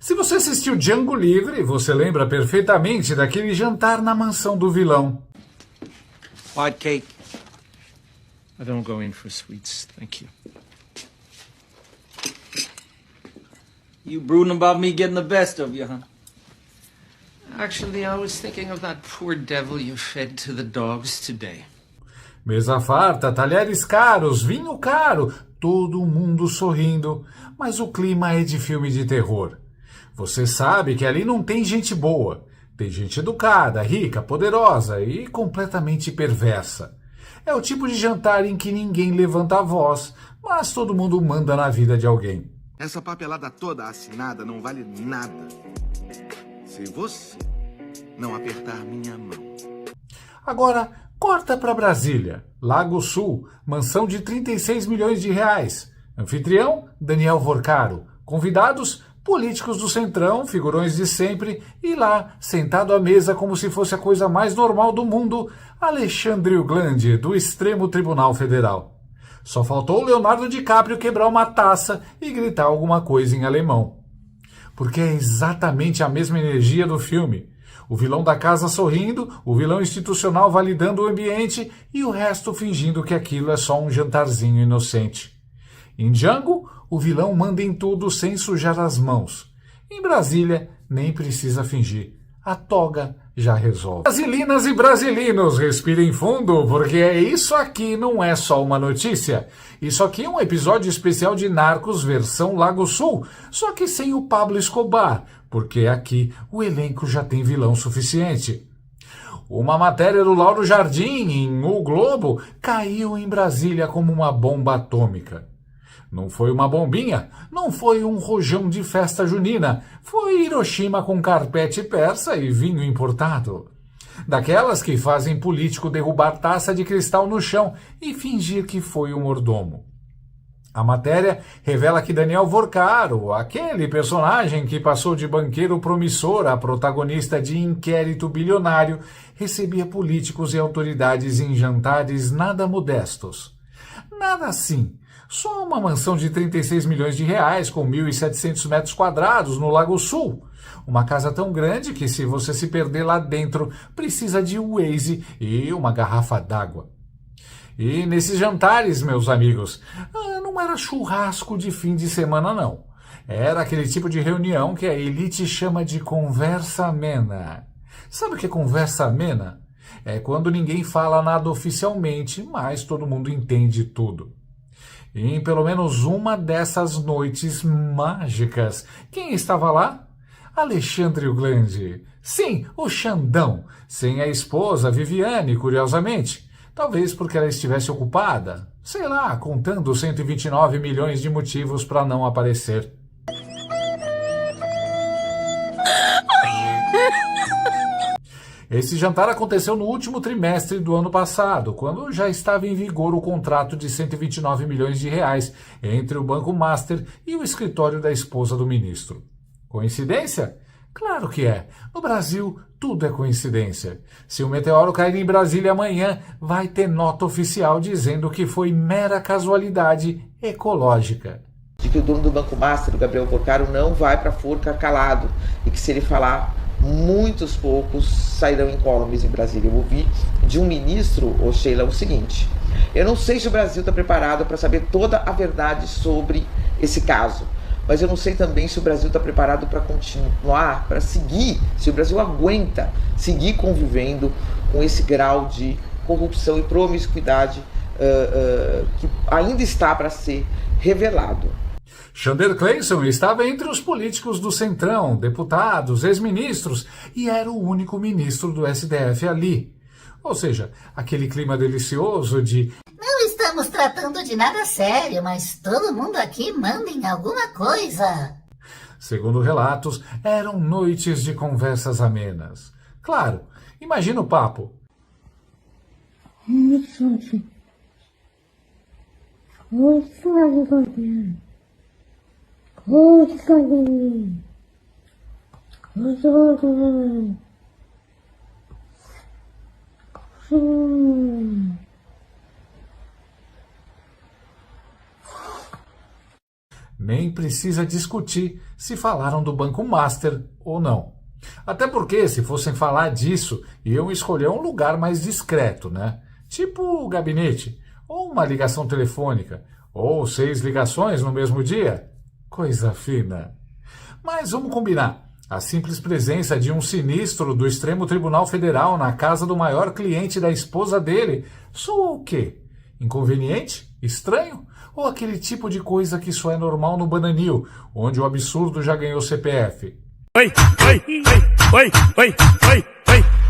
Se você assistiu Django Livre, você lembra perfeitamente daquele jantar na mansão do vilão. White cake. I don't go in for sweets, thank you. You brooding about me getting the best of you, huh? Actually, I was thinking of that poor devil you fed to the dogs today. Mesa farta, talheres caros, vinho caro, todo mundo sorrindo, mas o clima é de filme de terror. Você sabe que ali não tem gente boa, tem gente educada, rica, poderosa e completamente perversa. É o tipo de jantar em que ninguém levanta a voz, mas todo mundo manda na vida de alguém. Essa papelada toda assinada não vale nada se você não apertar minha mão. Agora, corta para Brasília, Lago Sul, mansão de 36 milhões de reais. Anfitrião, Daniel Vorcaro. Convidados, políticos do Centrão, figurões de sempre. E lá, sentado à mesa como se fosse a coisa mais normal do mundo, Alexandre Uglandi, do Extremo Tribunal Federal. Só faltou o Leonardo DiCaprio quebrar uma taça e gritar alguma coisa em alemão. Porque é exatamente a mesma energia do filme. O vilão da casa sorrindo, o vilão institucional validando o ambiente e o resto fingindo que aquilo é só um jantarzinho inocente. Em Django, o vilão manda em tudo sem sujar as mãos. Em Brasília, nem precisa fingir. A toga já resolve. Brasilinas e brasilinos, respirem fundo, porque isso aqui não é só uma notícia. Isso aqui é um episódio especial de Narcos versão Lago Sul, só que sem o Pablo Escobar, porque aqui o elenco já tem vilão suficiente. Uma matéria do Lauro Jardim, em O Globo, caiu em Brasília como uma bomba atômica. Não foi uma bombinha, não foi um rojão de festa junina, foi Hiroshima com carpete persa e vinho importado. Daquelas que fazem político derrubar taça de cristal no chão e fingir que foi o mordomo. A matéria revela que Daniel Vorcaro, aquele personagem que passou de banqueiro promissor a protagonista de inquérito bilionário, recebia políticos e autoridades em jantares nada modestos. Nada assim. Só uma mansão de 36 milhões de reais com 1.700 metros quadrados no Lago Sul. Uma casa tão grande que se você se perder lá dentro, precisa de Waze e uma garrafa d'água. E nesses jantares, meus amigos, não era churrasco de fim de semana, não. Era aquele tipo de reunião que a elite chama de conversa amena. Sabe o que é conversa amena? É quando ninguém fala nada oficialmente, mas todo mundo entende tudo. E em pelo menos uma dessas noites mágicas, quem estava lá? Alexandre Uglandi. Sim, o Xandão, sem a esposa Viviane, curiosamente. Talvez porque ela estivesse ocupada, sei lá, contando 129 milhões de motivos para não aparecer. Esse jantar aconteceu no último trimestre do ano passado, quando já estava em vigor o contrato de 129 milhões de reais entre o Banco Master e o escritório da esposa do ministro. Coincidência? Claro que é. No Brasil, tudo é coincidência. Se o meteoro cair em Brasília amanhã, vai ter nota oficial dizendo que foi mera casualidade ecológica. De que o dono do Banco Master, o Gabriel Vorcaro, não vai para a forca calado e que se ele falar, muitos poucos sairão incólumes em Brasília. Eu ouvi de um ministro, Sheila, o seguinte: eu não sei se o Brasil está preparado para saber toda a verdade sobre esse caso, mas eu não sei também se o Brasil está preparado para continuar, para seguir, se o Brasil aguenta seguir convivendo com esse grau de corrupção e promiscuidade que ainda está para ser revelado. Chandler Clayson estava entre os políticos do Centrão, deputados, ex-ministros, e era o único ministro do STF ali. Ou seja, aquele clima delicioso de não estamos tratando de nada sério, mas todo mundo aqui manda em alguma coisa. Segundo relatos, eram noites de conversas amenas. Claro, imagina o papo. Nem precisa discutir. se falaram do Banco Master ou não. Até porque, se fossem falar disso, iam escolher um lugar mais discreto, né? Tipo o gabinete, ou uma ligação telefônica, ou 6 ligações no mesmo dia. Coisa fina. Mas vamos combinar. A simples presença de um sinistro do Supremo Tribunal Federal na casa do maior cliente da esposa dele soa o quê? Inconveniente? Estranho? Ou aquele tipo de coisa que só é normal no Bananil, onde o absurdo já ganhou CPF? Oi,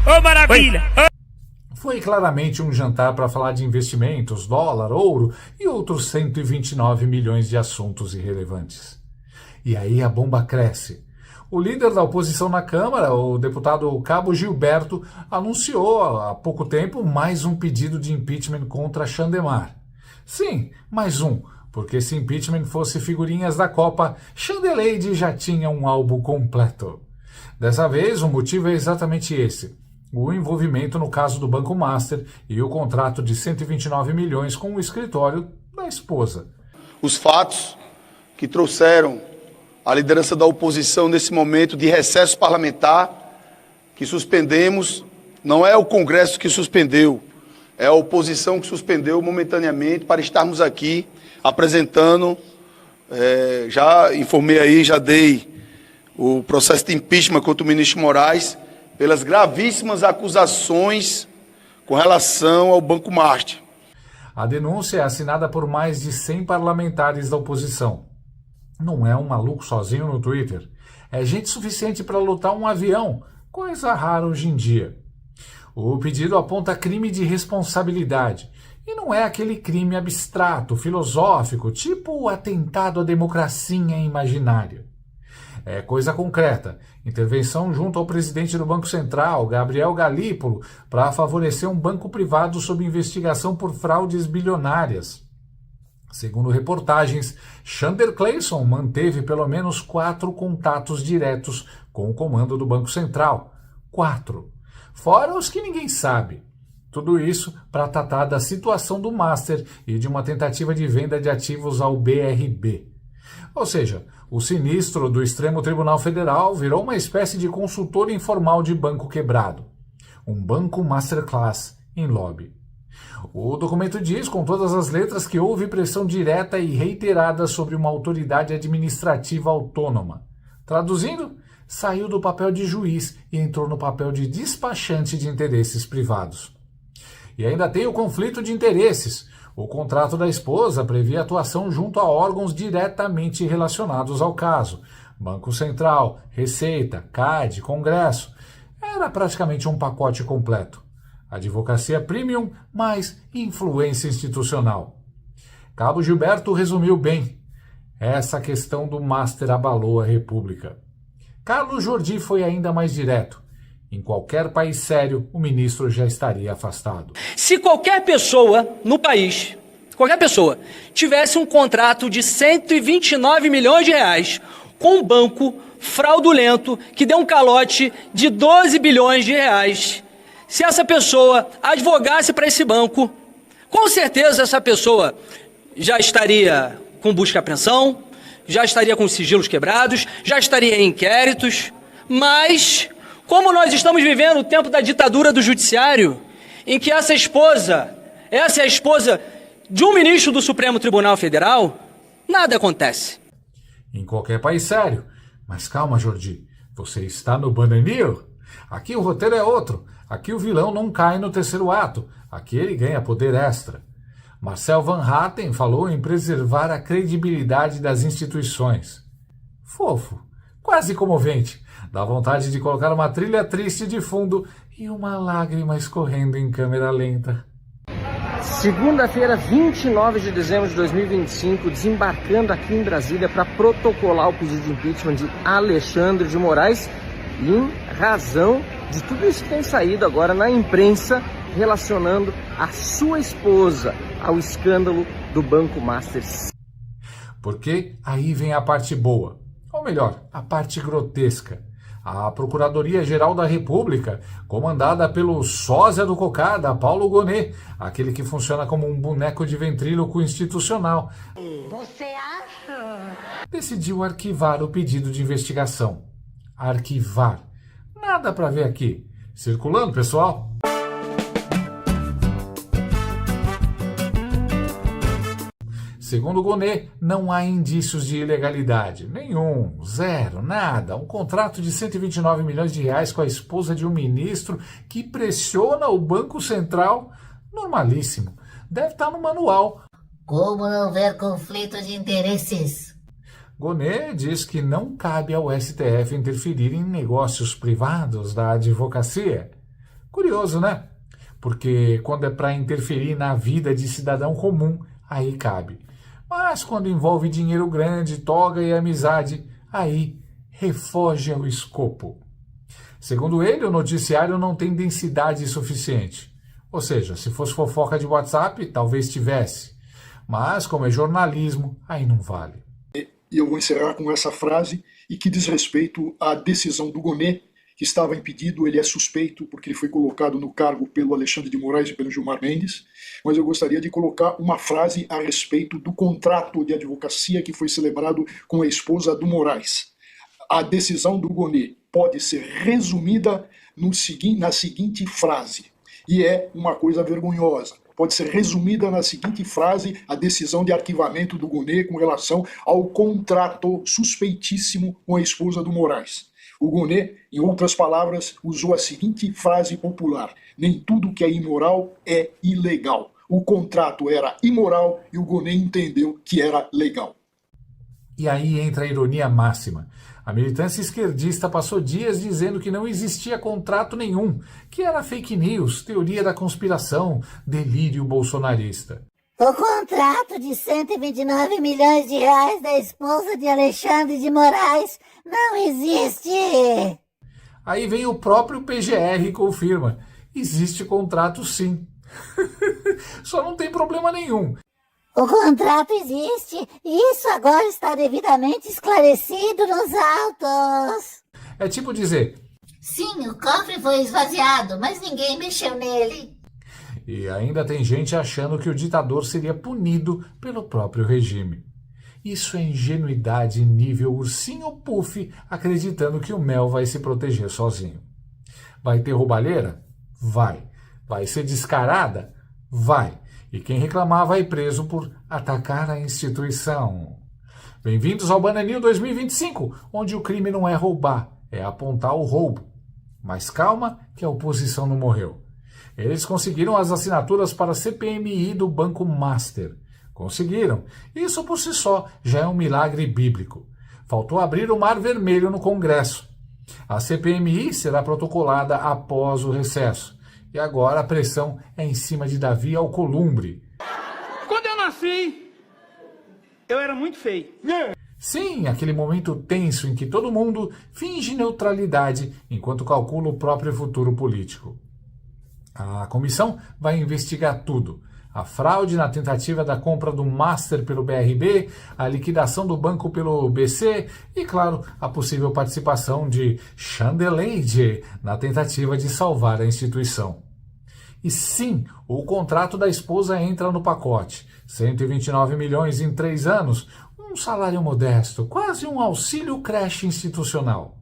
ô maravilha! Foi claramente um jantar para falar de investimentos, dólar, ouro e outros 129 milhões de assuntos irrelevantes. E aí a bomba cresce. O líder da oposição na Câmara, o deputado Cabo Gilberto, anunciou há pouco tempo mais um pedido de impeachment contra Xandemar. Sim, mais um, porque se impeachment fosse figurinhas da Copa, Xandeleide já tinha um álbum completo. Dessa vez, o motivo é exatamente esse: o envolvimento no caso do Banco Master e o contrato de 129 milhões com o escritório da esposa. Os fatos que trouxeram a liderança da oposição nesse momento de recesso parlamentar, que suspendemos, não é o Congresso que suspendeu, é a oposição que suspendeu momentaneamente para estarmos aqui apresentando, já informei aí, já dei o processo de impeachment contra o ministro Moraes pelas gravíssimas acusações com relação ao Banco Master. A denúncia é assinada por mais de 100 parlamentares da oposição. Não é um maluco sozinho no Twitter. É gente suficiente para lotar um avião, coisa rara hoje em dia. O pedido aponta crime de responsabilidade. E não é aquele crime abstrato, filosófico, tipo o atentado à democracia imaginária. É coisa concreta. Intervenção junto ao presidente do Banco Central, Gabriel Galípolo, para favorecer um banco privado sob investigação por fraudes bilionárias. Segundo reportagens, Chandler Clayson manteve pelo menos 4 contatos diretos com o comando do Banco Central. 4. Fora os que ninguém sabe. Tudo isso para tratar da situação do Master e de uma tentativa de venda de ativos ao BRB. Ou seja, o sinistro do Supremo Tribunal Federal virou uma espécie de consultor informal de banco quebrado. Um banco masterclass em lobby. O documento diz com todas as letras que houve pressão direta e reiterada sobre uma autoridade administrativa autônoma. Traduzindo, saiu do papel de juiz e entrou no papel de despachante de interesses privados. E ainda tem o conflito de interesses. O contrato da esposa previa atuação junto a órgãos diretamente relacionados ao caso. Banco Central, Receita, CAD, Congresso. Era praticamente um pacote completo. Advocacia premium mais influência institucional. Cabo Gilberto resumiu bem. Essa questão do Master abalou a República. Carlos Jordi foi ainda mais direto. Em qualquer país sério, o ministro já estaria afastado. Se qualquer pessoa no país, tivesse um contrato de 129 milhões de reais com um banco fraudulento que deu um calote de 12 bilhões de reais, se essa pessoa advogasse para esse banco, com certeza essa pessoa já estaria com busca e apreensão, já estaria com sigilos quebrados, já estaria em inquéritos, mas como nós estamos vivendo o tempo da ditadura do judiciário, em que essa é a esposa de um ministro do Supremo Tribunal Federal, nada acontece. Em qualquer país sério. Mas calma, Jordi, você está no Bananil? Aqui o roteiro é outro. Aqui o vilão não cai no terceiro ato. Aqui ele ganha poder extra. Marcel Van Hatten falou em preservar a credibilidade das instituições. Fofo, quase comovente. Dá vontade de colocar uma trilha triste de fundo e uma lágrima escorrendo em câmera lenta. Segunda-feira, 29 de dezembro de 2025, desembarcando aqui em Brasília para protocolar o pedido de impeachment de Alexandre de Moraes, em razão de tudo isso que tem saído agora na imprensa relacionando a sua esposa ao escândalo do Banco Master. Porque aí vem a parte boa, ou melhor, a parte grotesca. A Procuradoria-Geral da República, comandada pelo sósia do Cocada, Paulo Gonet, aquele que funciona como um boneco de ventríloco institucional. Você acha? decidiu arquivar o pedido de investigação. Arquivar. Nada para ver aqui. Circulando, pessoal. Segundo Gonê, não há indícios de ilegalidade. Nenhum, zero, nada. Um contrato de 129 milhões de reais com a esposa de um ministro que pressiona o Banco Central. Normalíssimo. Deve estar no manual. Como não ver conflito de interesses? Gonê diz que não cabe ao STF interferir em negócios privados da advocacia. Curioso, né? Porque quando é para interferir na vida de cidadão comum, aí cabe. Mas quando envolve dinheiro grande, toga e amizade, aí refoge ao escopo. Segundo ele, o noticiário não tem densidade suficiente. Ou seja, se fosse fofoca de WhatsApp, talvez tivesse. Mas, como é jornalismo, aí não vale. E eu vou encerrar com essa frase, e que diz respeito à decisão do Gonê, que estava impedido, ele é suspeito, porque ele foi colocado no cargo pelo Alexandre de Moraes e pelo Gilmar Mendes, mas eu gostaria de colocar uma frase a respeito do contrato de advocacia que foi celebrado com a esposa do Moraes. A decisão do Gonê pode ser resumida na seguinte frase, e é uma coisa vergonhosa. Pode ser resumida na seguinte frase, a decisão de arquivamento do Gonê com relação ao contrato suspeitíssimo com a esposa do Moraes. O Gonê, em outras palavras, usou a seguinte frase popular: nem tudo que é imoral é ilegal. O contrato era imoral e o Gonê entendeu que era legal. E aí entra a ironia máxima. A militância esquerdista passou dias dizendo que não existia contrato nenhum, que era fake news, teoria da conspiração, delírio bolsonarista. O contrato de 129 milhões de reais da esposa de Alexandre de Moraes não existe. Aí vem o próprio PGR e confirma. Existe contrato sim. Só não tem problema nenhum. O contrato existe e isso agora está devidamente esclarecido nos autos. É tipo dizer... Sim, o cofre foi esvaziado, mas ninguém mexeu nele. E ainda tem gente achando que o ditador seria punido pelo próprio regime. Isso é ingenuidade nível ursinho puff, acreditando que o mel vai se proteger sozinho. Vai ter roubalheira? Vai. Vai ser descarada? Vai. E quem reclamar vai preso por atacar a instituição. Bem-vindos ao Bananinho 2025, onde o crime não é roubar, é apontar o roubo. Mas calma que a oposição não morreu. Eles conseguiram as assinaturas para a CPMI do Banco Master. Conseguiram. Isso por si só já é um milagre bíblico. Faltou abrir o Mar Vermelho no Congresso. A CPMI será protocolada após o recesso. E agora a pressão é em cima de Davi Alcolumbre. Quando eu nasci, eu era muito feio. Sim, aquele momento tenso em que todo mundo finge neutralidade enquanto calcula o próprio futuro político. A comissão vai investigar tudo. A fraude na tentativa da compra do Master pelo BRB, a liquidação do banco pelo BC e, claro, a possível participação de Chandeleide na tentativa de salvar a instituição. E sim, o contrato da esposa entra no pacote. 129 milhões em 3 anos, um salário modesto, quase um auxílio creche institucional.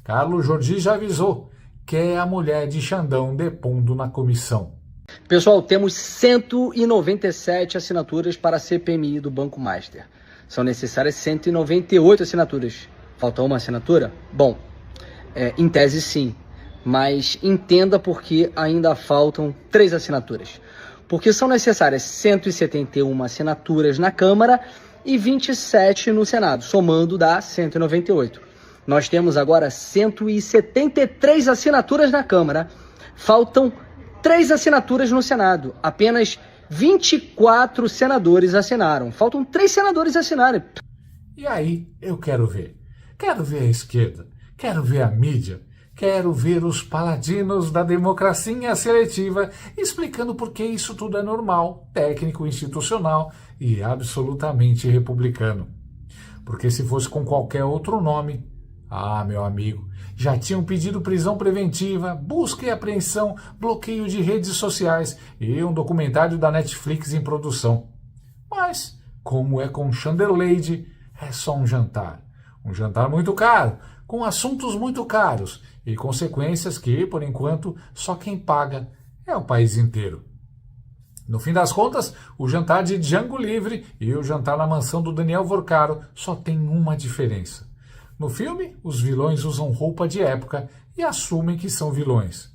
Carlos Jordi já avisou, quer a mulher de Xandão depondo na comissão. Pessoal, temos 197 assinaturas para a CPMI do Banco Master. São necessárias 198 assinaturas. Falta uma assinatura? Bom, em tese sim, mas entenda porque ainda faltam 3 assinaturas. Porque são necessárias 171 assinaturas na Câmara e 27 no Senado, somando dá 198. Nós temos agora 173 assinaturas na Câmara, faltam 3 assinaturas no Senado. Apenas 24 senadores assinaram. Faltam 3 senadores assinarem. E aí eu quero ver. Quero ver a esquerda. Quero ver a mídia. Quero ver os paladinos da democracia seletiva explicando por que isso tudo é normal, técnico, institucional e absolutamente republicano. Porque se fosse com qualquer outro nome, meu amigo, já tinham pedido prisão preventiva, busca e apreensão, bloqueio de redes sociais e um documentário da Netflix em produção. Mas, como é com Chandeleide, é só um jantar. Um jantar muito caro, com assuntos muito caros e consequências que, por enquanto, só quem paga é o país inteiro. No fim das contas, o jantar de Django Livre e o jantar na mansão do Daniel Vorcaro só tem uma diferença. No filme, os vilões usam roupa de época e assumem que são vilões.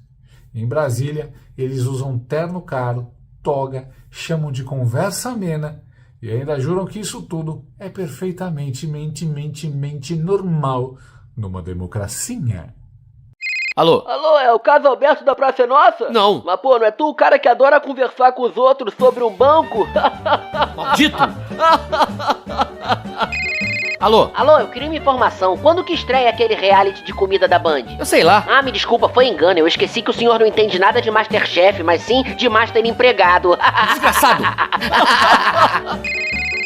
Em Brasília, eles usam terno caro, toga, chamam de conversa amena e ainda juram que isso tudo é perfeitamente normal numa democracia. Alô? Alô, é o caso Alberto da Praça é Nossa? Não. Mas pô, não é tu o cara que adora conversar com os outros sobre um banco? Maldito! Alô? Alô, eu queria uma informação. Quando que estreia aquele reality de comida da Band? Eu sei lá. Ah, me desculpa, foi engano. Eu esqueci que o senhor não entende nada de Masterchef, mas sim de Master Empregado. Desgraçado!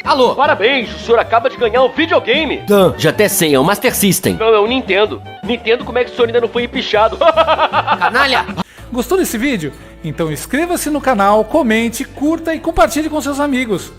Alô? Parabéns, o senhor acaba de ganhar um videogame. Já até sei, é o Master System. Não, é o Nintendo. Nintendo, como é que o senhor ainda não foi empichado? Canalha! Gostou desse vídeo? Então inscreva-se no canal, comente, curta e compartilhe com seus amigos.